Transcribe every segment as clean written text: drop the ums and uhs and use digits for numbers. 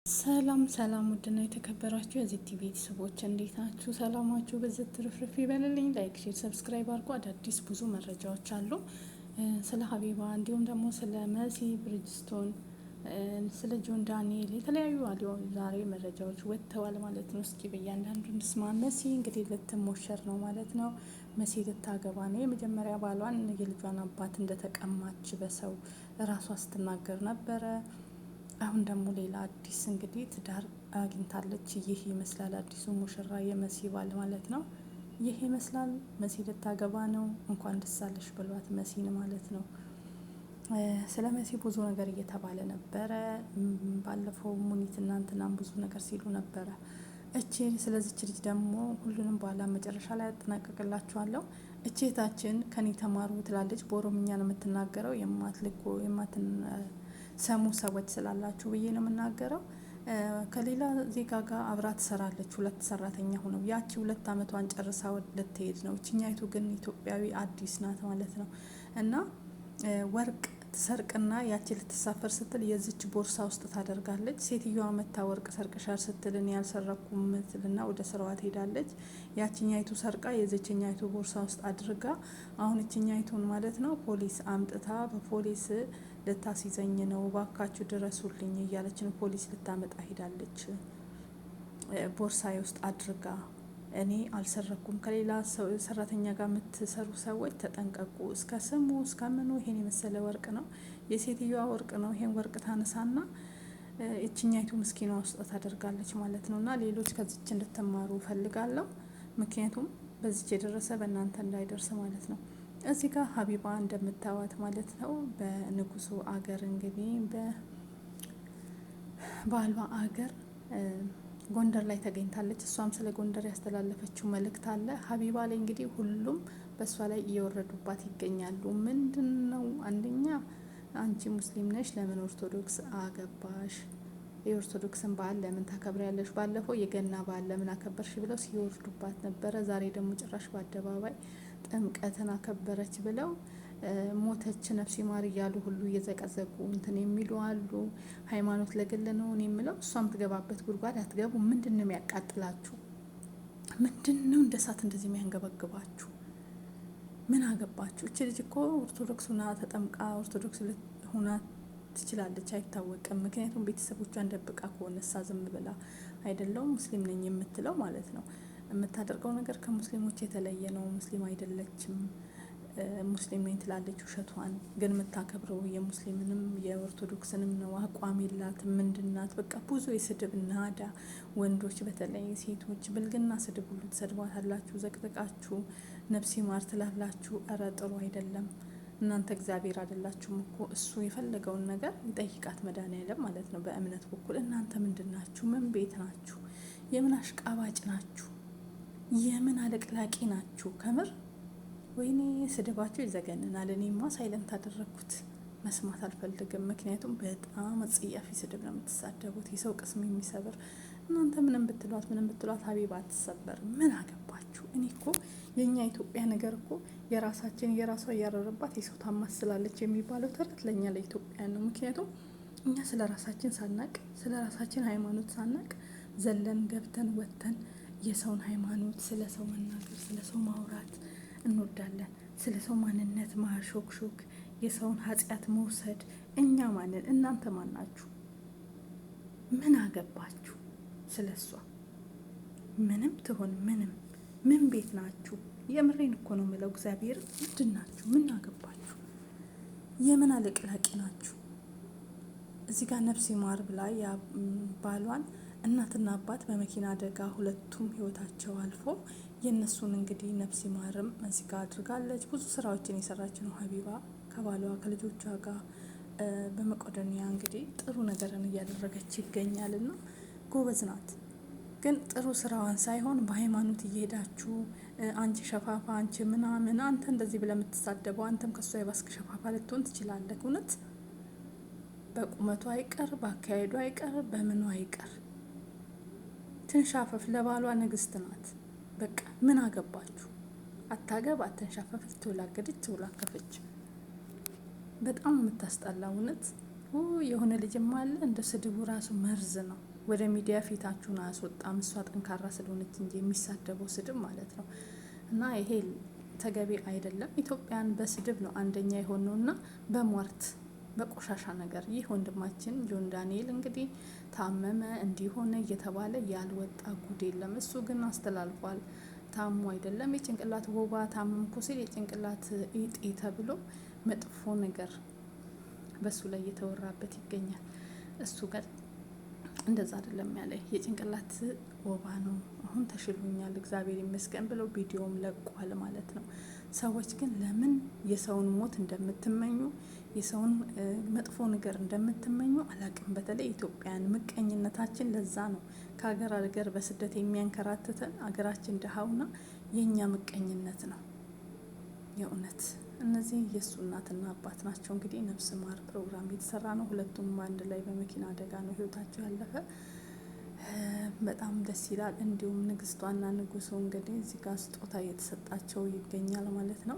ሰላም ሰላም፣ ውድና የተከበራችሁ የዚህ ቲቪ ቤተሰቦች እንዴት ናችሁ? ሰላማችሁ በዚህ ትርፍርፍ ይበልልኝ። ላይክ፣ ሼር፣ ሰብስክራይብ አድርጉ። አዳዲስ ብዙ መረጃዎች አሉ ስለ ሀቢባ እንዲሁም ደግሞ ስለ መሲ ብሪጅስቶን፣ ስለ ጆን ዳንኤል የተለያዩ አዲዮ ዛሬ መረጃዎች ወጥተዋል ማለት ነው። እስኪ በእያንዳንዱ እንስማ። መሲ እንግዲህ ልትሞሸር ነው ማለት ነው። መሲ ልታገባ ነው። የመጀመሪያ ባሏን የልጇን አባት እንደተቀማች በሰው ራሷ ስትናገር ነበረ። አሁን ደግሞ ሌላ አዲስ እንግዲህ ትዳር አግኝታለች። ይህ ይመስላል አዲሱ ሙሽራ የመሲ ባል ማለት ነው። ይህ ይመስላል መሲ ልታገባ ነው። እንኳን ደስ አለሽ ብሏት መሲን ማለት ነው። ስለ መሲ ብዙ ነገር እየተባለ ነበረ። ባለፈው ሙኒት እናንትናም ብዙ ነገር ሲሉ ነበረ። ስለዚች ልጅ ደግሞ ሁሉንም በኋላ መጨረሻ ላይ ያጠናቀቅላችኋለሁ። እቼታችን ከኔ ተማሩ ትላለች። በኦሮምኛ ነው የምትናገረው። ሰሙ ሰዎች ስላላችሁ ብዬ ነው የምናገረው። ከሌላ ዜጋ ጋር አብራ ትሰራለች። 2 ሰራተኛ ሆነው ያቺ 2 አመቷን ጨርሳ ልትሄድ ነው። እችኛይቱ ግን ኢትዮጵያዊ አዲስ ናት ማለት ነው። እና ወርቅ ትሰርቅና ያቺ ልትሳፈር ስትል የዚች ቦርሳ ውስጥ ታደርጋለች። ሴትዮዋ መታ ወርቅ ሰርቅሻል ስትል እኔ ያልሰረኩም ትልና ወደ ስራዋ ትሄዳለች። ያቺኛይቱ ሰርቃ የዚችኛይቱ ቦርሳ ውስጥ አድርጋ አሁን እችኛይቱን ማለት ነው ፖሊስ አምጥታ በፖሊስ ልታስይዘኝ ነው ባካችሁ ድረሱልኝ እያለች ነው ፖሊስ ልታመጣ ሄዳለች። ቦርሳዬ ውስጥ አድርጋ እኔ አልሰረኩም። ከሌላ ሰራተኛ ጋር የምትሰሩ ሰዎች ተጠንቀቁ። እስከ ስሙ እስከ ምኑ ይሄን የመሰለ ወርቅ ነው፣ የሴትዮዋ ወርቅ ነው። ይሄን ወርቅ ታነሳና እችኛይቱ ምስኪኗ ውስጥ ታደርጋለች ማለት ነው። እና ሌሎች ከዚች እንድትማሩ ፈልጋለሁ። ምክንያቱም በዚች የደረሰ በእናንተ እንዳይደርስ ማለት ነው። እዚህ ጋር ሀቢባ እንደምታዋት ማለት ነው በንጉሱ አገር እንግዲህ በባሏ አገር ጎንደር ላይ ተገኝታለች። እሷም ስለ ጎንደር ያስተላለፈችው መልእክት አለ። ሀቢባ ላይ እንግዲህ ሁሉም በእሷ ላይ እየወረዱባት ይገኛሉ። ምንድን ነው? አንደኛ አንቺ ሙስሊም ነሽ፣ ለምን ኦርቶዶክስ አገባሽ? የኦርቶዶክስን በዓል ለምን ታከብሪያለሽ? ባለፈው የገና በዓል ለምን አከበርሽ ብለው ሲወርዱባት ነበረ። ዛሬ ደግሞ ጭራሽ በአደባባይ ጥምቀትን አከበረች ብለው ሞተች ነፍሲ ማር እያሉ ሁሉ እየዘቀዘቁ እንትን የሚሉ አሉ። ሃይማኖት ለግል ነው የምለው። እሷም ትገባበት ጉድጓድ አትገቡ። ምንድን ነው የሚያቃጥላችሁ? ምንድን ነው እንደ እሳት እንደዚህ የሚያንገበግባችሁ? ምን አገባችሁ? እች ልጅ እኮ ኦርቶዶክስ ሁና ተጠምቃ ኦርቶዶክስ ሁና ትችላለች፣ አይታወቅም። ምክንያቱም ቤተሰቦቿን ደብቃ ከሆነ እሳ ዝም ብላ አይደለውም ሙስሊም ነኝ የምትለው ማለት ነው። የምታደርገው ነገር ከሙስሊሞች የተለየ ነው። ሙስሊም አይደለችም። ሙስሊም ነኝ ትላለች ውሸቷን። ግን የምታከብረው የሙስሊምንም የኦርቶዶክስንም ነው። አቋም የላትም። ምንድናት? በቃ ብዙ የስድብ ናዳ፣ ወንዶች በተለይ ሴቶች ብልግና ስድብ ሁሉ ትሰድቧታላችሁ። ዘቅጥቃችሁ ነፍሲ ማር ትላላችሁ። እረ ጥሩ አይደለም። እናንተ እግዚአብሔር አይደላችሁም እኮ። እሱ የፈለገውን ነገር ይጠይቃት መድኃኒዓለም ማለት ነው በእምነት በኩል። እናንተ ምንድን ናችሁ? ምን ቤት ናችሁ? የምን አሽቃባጭ ናችሁ? የምን አለቅላቂ ናችሁ? ከምር ወይኔ ስድባችሁ ይዘገንናል። እኔማ ሳይለንት አደረግኩት፣ መስማት አልፈልግም። ምክንያቱም በጣም አጸያፊ ስድብ ነው የምትሳደቡት፣ የሰው ቅስም የሚሰብር። እናንተ ምንም ብትሏት ሀቢባ አትሰበር። ምን አገባችሁ? እኔ እኮ የእኛ ኢትዮጵያ ነገር እኮ የራሳችን የራሷ እያረረባት የሰው ታማስላለች የሚባለው ተረት ለእኛ ለኢትዮጵያ ነው። ምክንያቱም እኛ ስለ ራሳችን ሳናቅ፣ ስለ ራሳችን ሃይማኖት ሳናቅ ዘለን ገብተን ወጥተን የሰውን ሃይማኖት ስለ ሰው መናገር፣ ስለ ሰው ማውራት እንወዳለን። ስለ ሰው ማንነት ማሾክሾክ፣ የሰውን ኃጢአት መውሰድ። እኛ ማንን? እናንተ ማን ናችሁ? ምን አገባችሁ ስለ እሷ? ምንም ትሆን ምንም፣ ምን ቤት ናችሁ? የምሬን እኮ ነው የምለው። እግዚአብሔር ምንድን ናችሁ? ምን አገባችሁ? የምን አለቅላቂ ናችሁ? እዚህ ጋር ነፍሲ ማር ብላ ባሏን እናትና አባት በመኪና አደጋ ሁለቱም ህይወታቸው አልፎ የእነሱን እንግዲህ ነፍሲ ማርም እዚህ ጋር አድርጋለች። ብዙ ስራዎችን የሰራች ነው ሀቢባ ከባሏ ከልጆቿ ጋር በመቄዶንያ እንግዲህ ጥሩ ነገርን እያደረገች ይገኛል። ና ጎበዝ ናት። ግን ጥሩ ስራዋን ሳይሆን በሃይማኖት እየሄዳችሁ አንቺ ሸፋፋ፣ አንቺ ምናምን፣ አንተ እንደዚህ ብለህ የምትሳደበው አንተም ከሷ የባስክ ሸፋፋ ልትሆን ትችላለህ። እውነት በቁመቱ አይቀር፣ በአካሄዱ አይቀር፣ በምኑ አይቀር ትንሻፈፍ። ለባሏ ንግስት ናት። በቃ ምን አገባችሁ? አታገብ፣ አትንሻፈፍ፣ ትውላገደች፣ ትውላከፈች። በጣም የምታስጠላ እውነት። የሆነ ልጅም አለ እንደ ስድቡ ራሱ መርዝ ነው። ወደ ሚዲያ ፊታችሁን አያስወጣም እሷ ጠንካራ ስለሆነች እንጂ የሚሳደበው ስድብ ማለት ነው። እና ይሄ ተገቢ አይደለም። ኢትዮጵያን በስድብ ነው አንደኛ የሆነውና በሟርት በቆሻሻ ነገር። ይህ ወንድማችን ጆን ዳንኤል እንግዲህ ታመመ እንዲሆነ እየተባለ ያልወጣ ጉድ የለም። እሱ ግን አስተላልፏል። ታሙ አይደለም የጭንቅላት ወባ ታመምኩ ሲል የጭንቅላት እጢ ተብሎ መጥፎ ነገር በሱ ላይ እየተወራበት ይገኛል። እሱ ጋር እንደዛ አይደለም ያለ የጭንቅላት ወባ ነው አሁን ተሽሎኛል እግዚአብሔር ይመስገን ብሎ ቪዲዮም ለቋል ማለት ነው። ሰዎች ግን ለምን የሰውን ሞት እንደምትመኙ የሰውን መጥፎ ነገር እንደምትመኙ አላቅም። በተለይ ኢትዮጵያን ምቀኝነታችን ለዛ ነው ከሀገር ሀገር በስደት የሚያንከራትተን አገራችን ደሃውና የኛ ምቀኝነት ነው የእውነት። እነዚህ የሱ እናትና አባት ናቸው። እንግዲህ ነፍስ ማር ፕሮግራም የተሰራ ነው። ሁለቱም አንድ ላይ በመኪና አደጋ ነው ህይወታቸው ያለፈ። በጣም ደስ ይላል። እንዲሁም ንግስቷና ንጉሱ እንግዲህ እዚህ ጋር ስጦታ እየተሰጣቸው ይገኛል ማለት ነው።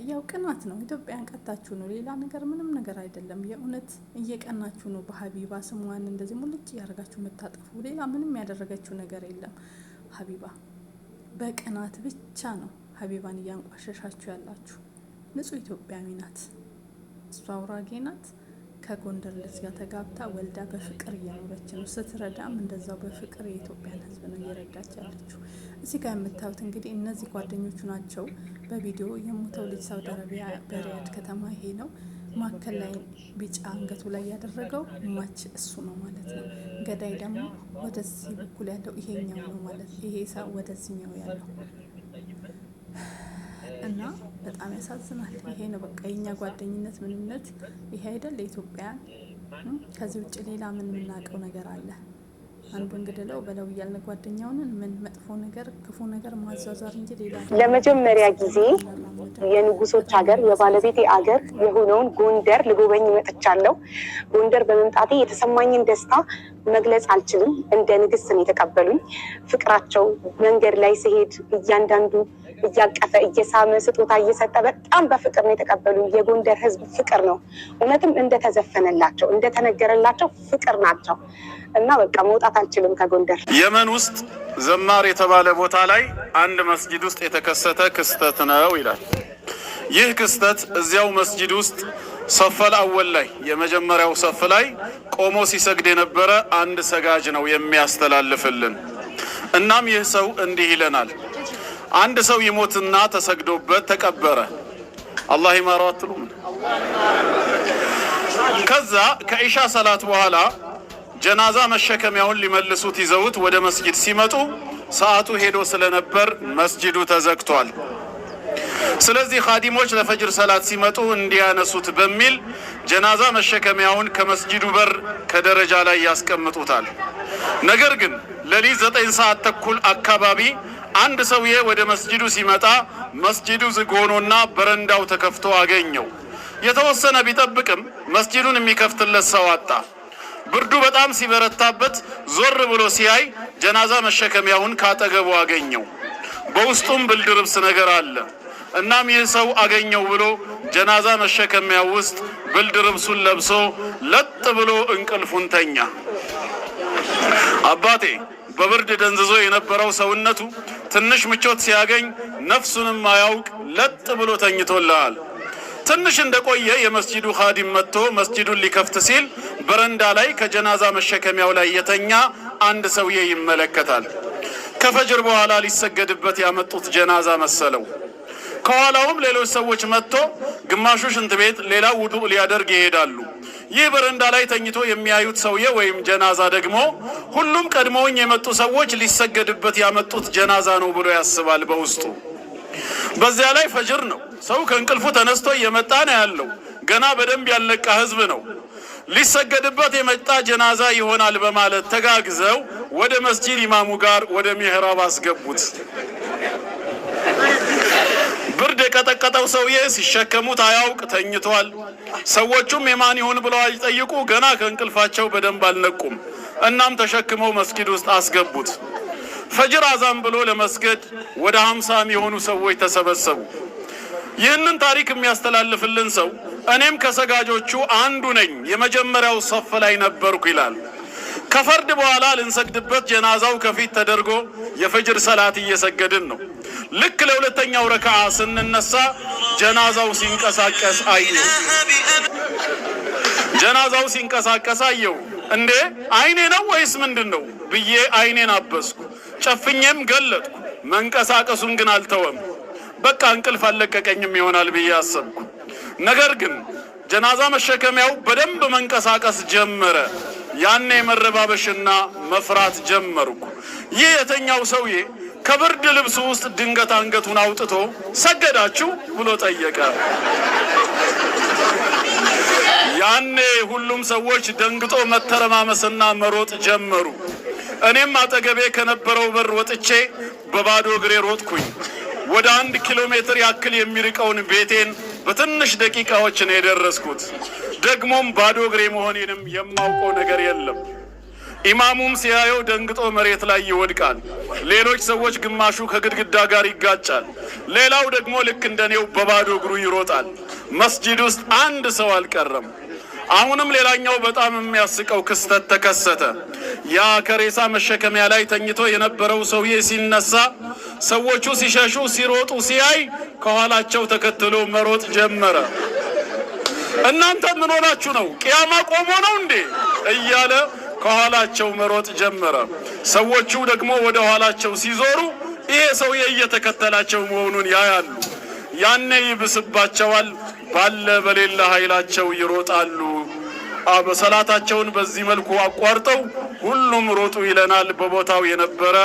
ያው ቅናት ነው። ኢትዮጵያን ቀጣችሁ ነው፣ ሌላ ነገር ምንም ነገር አይደለም። የእውነት እየቀናችሁ ነው። በሀቢባ ስሟን እንደዚህ ሙልጭ ያደርጋችሁ መታጠፉ፣ ሌላ ምንም ያደረገችው ነገር የለም። ሀቢባ በቅናት ብቻ ነው ሀቢባን እያንቋሸሻችሁ ያላችሁ። ንጹህ ኢትዮጵያዊ ናት እሷ፣ አውራጌ ናት። ከጎንደር ልጅ ጋር ተጋብታ ወልዳ በፍቅር እየኖረች ነው። ስትረዳም እንደዛው በፍቅር የኢትዮጵያን ሕዝብ ነው እየረዳች ያለችው። እዚህ ጋር የምታዩት እንግዲህ እነዚህ ጓደኞቹ ናቸው። በቪዲዮ የሞተው ልጅ ሳውዲ አረቢያ በሪያድ ከተማ ይሄ ነው። ማከል ላይ ቢጫ አንገቱ ላይ ያደረገው ማች እሱ ነው ማለት ነው። ገዳይ ደግሞ ወደዚህ በኩል ያለው ይሄኛው ነው ማለት ይሄ ሰው ወደዚህኛው ያለው እና በጣም ያሳዝናል። ይሄ ነው በቃ የኛ ጓደኝነት ምንነት ይሄ አይደል? ለኢትዮጵያን ከዚህ ውጭ ሌላ ምን የምናውቀው ነገር አለ? አንዱን ግድለው በለው እያልን ጓደኛውን ምን መጥፎ ነገር ክፉ ነገር ማዛዛር እንጂ ሌላ። ለመጀመሪያ ጊዜ የንጉሶች ሀገር የባለቤቴ ሀገር የሆነውን ጎንደር ልጎበኝ መጥቻለሁ። ጎንደር በመምጣቴ የተሰማኝን ደስታ መግለጽ አልችልም። እንደ ንግስት ነው የተቀበሉኝ። ፍቅራቸው መንገድ ላይ ሲሄድ እያንዳንዱ እያቀፈ እየሳመ ስጦታ እየሰጠ በጣም በፍቅር ነው የተቀበሉኝ። የጎንደር ሕዝብ ፍቅር ነው። እውነትም እንደተዘፈነላቸው እንደተነገረላቸው ፍቅር ናቸው እና በቃ መውጣት አልችልም ከጎንደር። የመን ውስጥ ዘማር የተባለ ቦታ ላይ አንድ መስጂድ ውስጥ የተከሰተ ክስተት ነው ይላል። ይህ ክስተት እዚያው መስጂድ ውስጥ ሰፈል አወል ላይ የመጀመሪያው ሰፍ ላይ ቆሞ ሲሰግድ የነበረ አንድ ሰጋጅ ነው የሚያስተላልፍልን። እናም ይህ ሰው እንዲህ ይለናል። አንድ ሰው ይሞትና ተሰግዶበት ተቀበረ። አላህ ይማረው አትሉም? ከዛ ከኢሻ ሰላት በኋላ ጀናዛ መሸከሚያውን ሊመልሱት ይዘውት ወደ መስጂድ ሲመጡ ሰዓቱ ሄዶ ስለነበር መስጂዱ ተዘግቷል። ስለዚህ ኻዲሞች ለፈጅር ሰላት ሲመጡ እንዲያነሱት በሚል ጀናዛ መሸከሚያውን ከመስጂዱ በር ከደረጃ ላይ ያስቀምጡታል። ነገር ግን ሌሊት 9 ሰዓት ተኩል አካባቢ አንድ ሰውዬ ወደ መስጂዱ ሲመጣ መስጂዱ ዝግ ሆኖና በረንዳው ተከፍቶ አገኘው። የተወሰነ ቢጠብቅም መስጂዱን የሚከፍትለት ሰው አጣ። ብርዱ በጣም ሲበረታበት ዞር ብሎ ሲያይ ጀናዛ መሸከሚያውን ካጠገቡ አገኘው። በውስጡም ብርድ ልብስ ነገር አለ። እናም ይህ ሰው አገኘው ብሎ ጀናዛ መሸከሚያው ውስጥ ብርድ ልብሱን ለብሶ ለጥ ብሎ እንቅልፉን ተኛ። አባቴ በብርድ ደንዝዞ የነበረው ሰውነቱ ትንሽ ምቾት ሲያገኝ ነፍሱንም አያውቅ ለጥ ብሎ ተኝቶልሃል። ትንሽ እንደቆየ የመስጂዱ ኻዲም መጥቶ መስጂዱን ሊከፍት ሲል በረንዳ ላይ ከጀናዛ መሸከሚያው ላይ የተኛ አንድ ሰውዬ ይመለከታል። ከፈጅር በኋላ ሊሰገድበት ያመጡት ጀናዛ መሰለው። ከኋላውም ሌሎች ሰዎች መጥቶ ግማሹ ሽንት ቤት ሌላው ውዱእ ሊያደርግ ይሄዳሉ። ይህ በረንዳ ላይ ተኝቶ የሚያዩት ሰውዬ ወይም ጀናዛ ደግሞ ሁሉም ቀድሞውኝ የመጡ ሰዎች ሊሰገድበት ያመጡት ጀናዛ ነው ብሎ ያስባል በውስጡ። በዚያ ላይ ፈጅር ነው። ሰው ከእንቅልፉ ተነስቶ እየመጣ ነው ያለው። ገና በደንብ ያለቃ ህዝብ ነው። ሊሰገድበት የመጣ ጀናዛ ይሆናል በማለት ተጋግዘው ወደ መስጂድ ኢማሙ ጋር ወደ ሚህራብ አስገቡት። ብርድ የቀጠቀጠው ሰውዬ ሲሸከሙት አያውቅ ተኝቷል። ሰዎቹም የማን ይሁን ብለው አይጠይቁ፣ ገና ከእንቅልፋቸው በደንብ አልነቁም። እናም ተሸክመው መስጊድ ውስጥ አስገቡት። ፈጅር አዛን ብሎ ለመስገድ ወደ 50 የሚሆኑ ሰዎች ተሰበሰቡ። ይህንን ታሪክ የሚያስተላልፍልን ሰው እኔም ከሰጋጆቹ አንዱ ነኝ፣ የመጀመሪያው ሰፍ ላይ ነበርኩ ይላል። ከፈርድ በኋላ ልንሰግድበት ጀናዛው ከፊት ተደርጎ የፈጅር ሰላት እየሰገድን ነው። ልክ ለሁለተኛው ረካዓ ስንነሳ ጀናዛው ሲንቀሳቀስ አየሁ። ጀናዛው ሲንቀሳቀስ አየሁ። እንዴ አይኔ ነው ወይስ ምንድነው ብዬ አይኔን አበስኩ። ጨፍኜም ገለጥኩ። መንቀሳቀሱን ግን አልተወም። በቃ እንቅልፍ አለቀቀኝም ይሆናል ብዬ አሰብኩ። ነገር ግን ጀናዛ መሸከሚያው በደንብ መንቀሳቀስ ጀመረ። ያኔ መረባበሽና መፍራት ጀመርኩ። ይህ የተኛው ሰውዬ ከብርድ ልብሱ ውስጥ ድንገት አንገቱን አውጥቶ ሰገዳችሁ ብሎ ጠየቀ። ያኔ ሁሉም ሰዎች ደንግጦ መተረማመስና መሮጥ ጀመሩ። እኔም አጠገቤ ከነበረው በር ወጥቼ በባዶ እግሬ ሮጥኩኝ። ወደ 1 ኪሎ ሜትር ያክል የሚርቀውን ቤቴን በትንሽ ደቂቃዎች ነው የደረስኩት። ደግሞም ባዶ እግሬ መሆኔንም የማውቀው ነገር የለም። ኢማሙም ሲያየው ደንግጦ መሬት ላይ ይወድቃል። ሌሎች ሰዎች ግማሹ ከግድግዳ ጋር ይጋጫል። ሌላው ደግሞ ልክ እንደኔው በባዶ እግሩ ይሮጣል። መስጂድ ውስጥ አንድ ሰው አልቀረም። አሁንም ሌላኛው በጣም የሚያስቀው ክስተት ተከሰተ። ያ ከሬሳ መሸከሚያ ላይ ተኝቶ የነበረው ሰውዬ ሲነሳ ሰዎቹ ሲሸሹ ሲሮጡ ሲያይ ከኋላቸው ተከትሎ መሮጥ ጀመረ። እናንተ ምን ሆናችሁ ነው? ቅያማ ቆሞ ነው እንዴ? እያለ ከኋላቸው መሮጥ ጀመረ። ሰዎቹ ደግሞ ወደ ኋላቸው ሲዞሩ ይሄ ሰውዬ እየተከተላቸው መሆኑን ያያሉ። ያኔ ይብስባቸዋል። ባለ በሌላ ኃይላቸው ይሮጣሉ። ሰላታቸውን በዚህ መልኩ አቋርጠው ሁሉም ሮጡ ይለናል በቦታው የነበረ